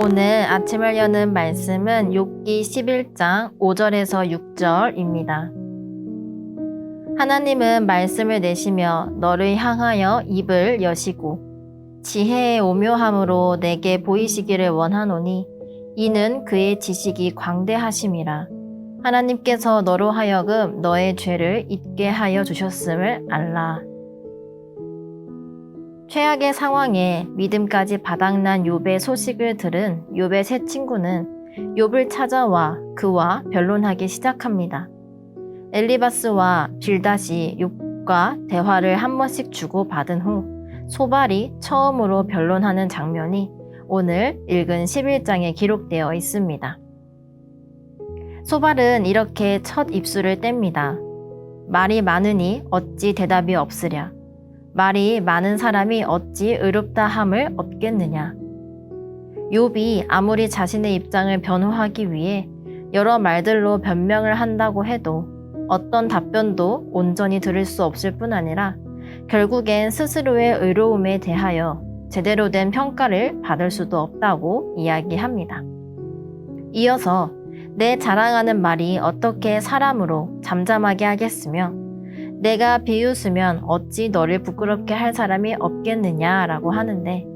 오늘 아침을 여는 말씀은 욥기 11장 5절에서 6절입니다. 하나님은 말씀을 내시며 너를 향하여 입을 여시고 지혜의 오묘함으로 내게 보이시기를 원하노니 이는 그의 지식이 광대하심이라. 하나님께서 너로 하여금 너의 죄를 잊게 하여 주셨음을 알라. 최악의 상황에 믿음까지 바닥난 욥의 소식을 들은 욥의 세 친구는 욥을 찾아와 그와 변론하기 시작합니다. 엘리바스와 빌닷이 욥과 대화를 한 번씩 주고받은 후 소발이 처음으로 변론하는 장면이 오늘 읽은 11장에 기록되어 있습니다. 소발은 이렇게 첫 입술을 뗍니다. 말이 많으니 어찌 대답이 없으랴. 말이 많은 사람이 어찌 의롭다 함을 얻겠느냐. 욥이 아무리 자신의 입장을 변호하기 위해 여러 말들로 변명을 한다고 해도 어떤 답변도 온전히 들을 수 없을 뿐 아니라 결국엔 스스로의 의로움에 대하여 제대로 된 평가를 받을 수도 없다고 이야기합니다. 이어서 내 자랑하는 말이 어떻게 사람으로 잠잠하게 하겠으며 내가 비웃으면 어찌 너를 부끄럽게 할 사람이 없겠느냐라고 하는데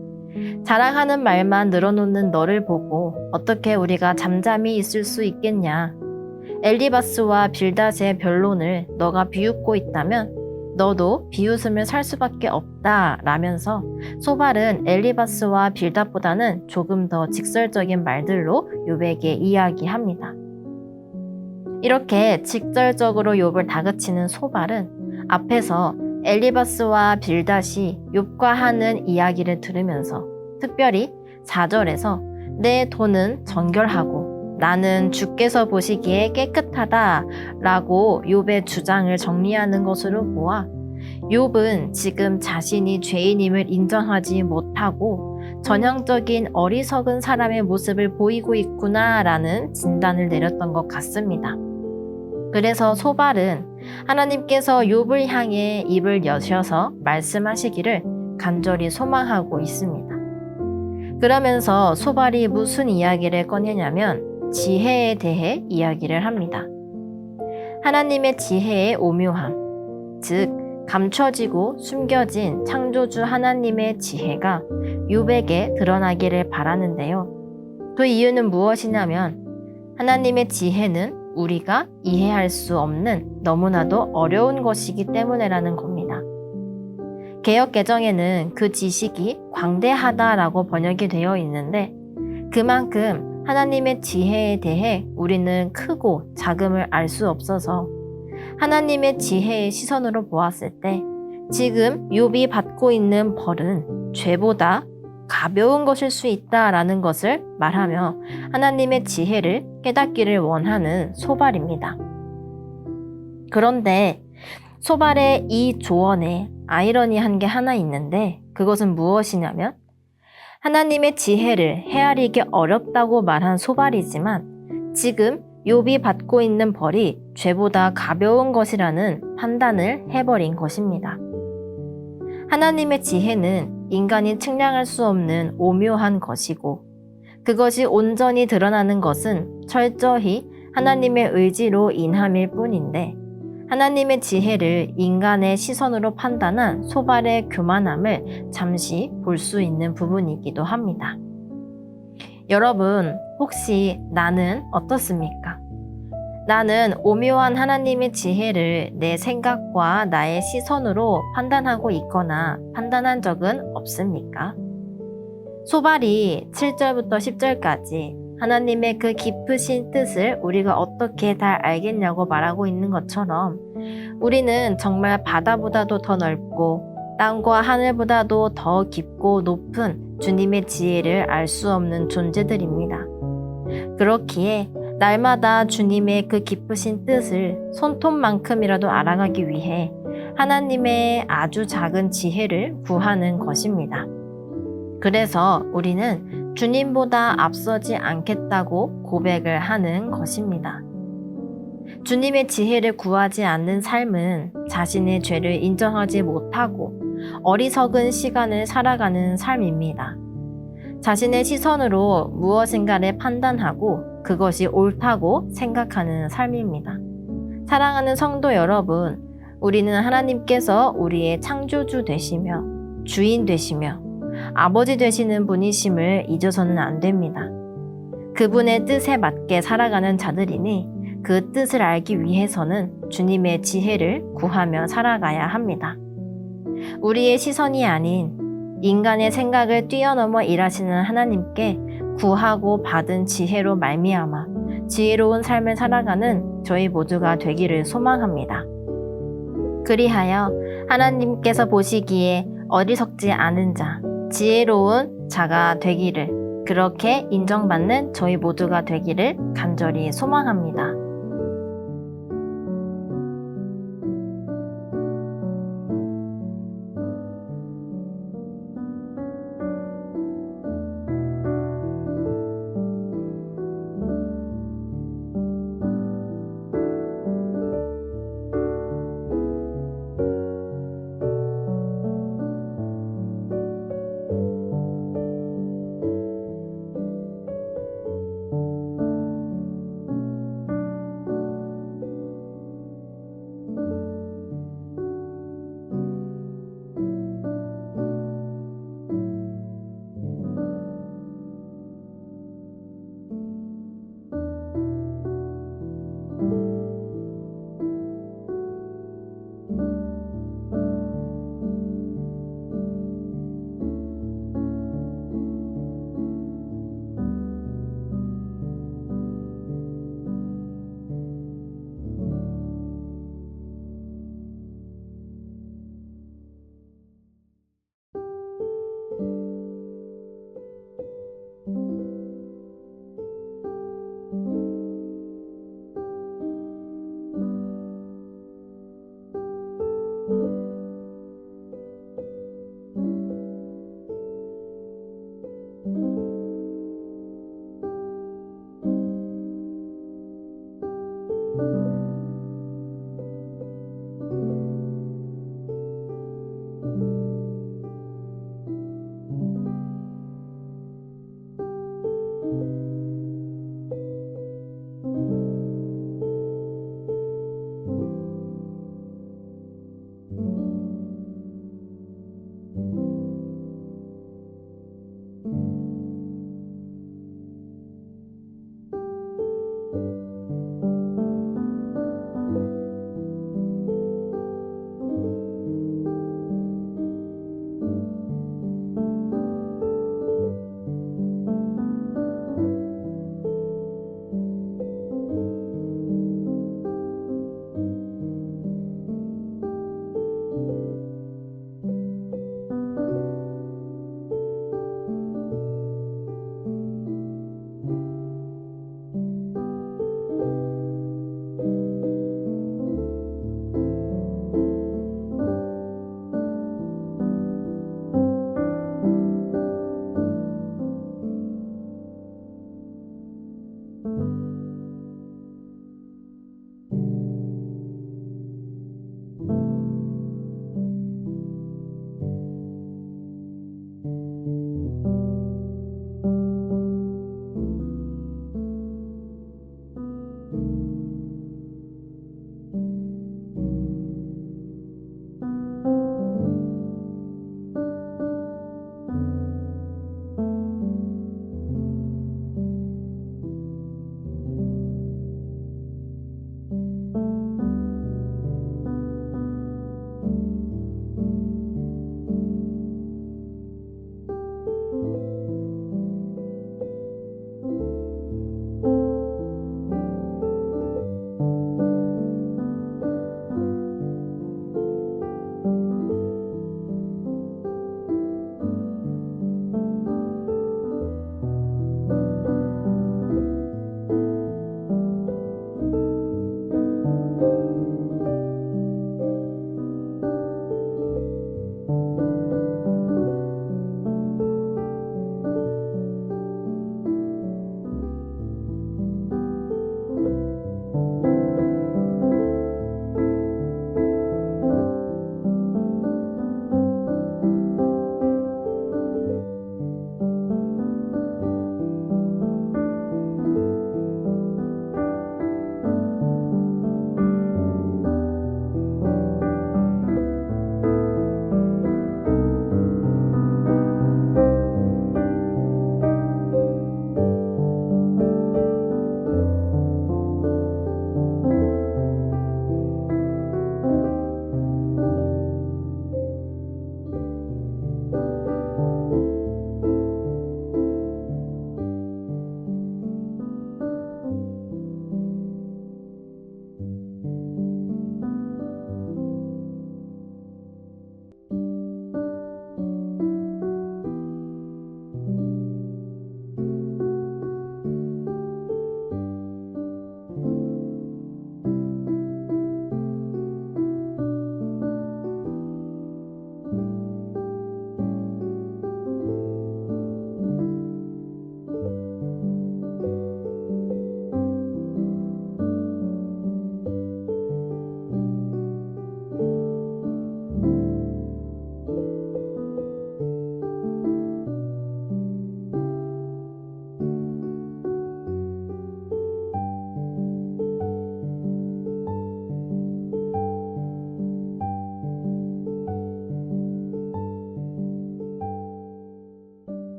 자랑하는 말만 늘어놓는 너를 보고 어떻게 우리가 잠잠히 있을 수 있겠냐. 엘리바스와 빌닷의 변론을 너가 비웃고 있다면 너도 비웃으며 살 수밖에 없다 라면서 소발은 엘리바스와 빌닷보다는 조금 더 직설적인 말들로 욥에게 이야기합니다. 이렇게 직설적으로 욥을 다그치는 소발은 앞에서 엘리바스와 빌닷이 욥과 하는 이야기를 들으면서 특별히 4절에서 내 돈은 정결하고 나는 주께서 보시기에 깨끗하다 라고 욥의 주장을 정리하는 것으로 보아 욥은 지금 자신이 죄인임을 인정하지 못하고 전형적인 어리석은 사람의 모습을 보이고 있구나 라는 진단을 내렸던 것 같습니다. 그래서 소발은 하나님께서 욥을 향해 입을 여셔서 말씀하시기를 간절히 소망하고 있습니다. 그러면서 소발이 무슨 이야기를 꺼내냐면 지혜에 대해 이야기를 합니다. 하나님의 지혜의 오묘함, 즉 감춰지고 숨겨진 창조주 하나님의 지혜가 욥에게 드러나기를 바라는데요. 그 이유는 무엇이냐면 하나님의 지혜는 우리가 이해할 수 없는 너무나도 어려운 것이기 때문이라는 겁니다. 개역 개정에는 그 지식이 광대하다라고 번역이 되어 있는데 그만큼 하나님의 지혜에 대해 우리는 크고 작음을 알 수 없어서 하나님의 지혜의 시선으로 보았을 때 지금 욥이 받고 있는 벌은 죄보다 가벼운 것일 수 있다라는 것을 말하며 하나님의 지혜를 깨닫기를 원하는 소발입니다. 그런데 소발의 이 조언에 아이러니한 게 하나 있는데 그것은 무엇이냐면 하나님의 지혜를 헤아리기 어렵다고 말한 소발이지만 지금 욥이 받고 있는 벌이 죄보다 가벼운 것이라는 판단을 해버린 것입니다. 하나님의 지혜는 인간이 측량할 수 없는 오묘한 것이고 그것이 온전히 드러나는 것은 철저히 하나님의 의지로 인함일 뿐인데 하나님의 지혜를 인간의 시선으로 판단한 소발의 교만함을 잠시 볼 수 있는 부분이기도 합니다. 여러분, 혹시 나는 어떻습니까? 나는 오묘한 하나님의 지혜를 내 생각과 나의 시선으로 판단하고 있거나 판단한 적은 없습니까? 소발이 7절부터 10절까지 하나님의 그 깊으신 뜻을 우리가 어떻게 다 알겠냐고 말하고 있는 것처럼 우리는 정말 바다보다도 더 넓고 땅과 하늘보다도 더 깊고 높은 주님의 지혜를 알 수 없는 존재들입니다. 그렇기에 날마다 주님의 그 깊으신 뜻을 손톱만큼이라도 알아가기 위해 하나님의 아주 작은 지혜를 구하는 것입니다. 그래서 우리는 주님보다 앞서지 않겠다고 고백을 하는 것입니다. 주님의 지혜를 구하지 않는 삶은 자신의 죄를 인정하지 못하고 어리석은 시간을 살아가는 삶입니다. 자신의 시선으로 무엇인가를 판단하고 그것이 옳다고 생각하는 삶입니다. 사랑하는 성도 여러분, 우리는 하나님께서 우리의 창조주 되시며 주인 되시며 아버지 되시는 분이심을 잊어서는 안 됩니다. 그분의 뜻에 맞게 살아가는 자들이니 그 뜻을 알기 위해서는 주님의 지혜를 구하며 살아가야 합니다. 우리의 시선이 아닌 인간의 생각을 뛰어넘어 일하시는 하나님께 구하고 받은 지혜로 말미암아 지혜로운 삶을 살아가는 저희 모두가 되기를 소망합니다. 그리하여 하나님께서 보시기에 어리석지 않은 자, 지혜로운 자가 되기를 그렇게 인정받는 저희 모두가 되기를 간절히 소망합니다.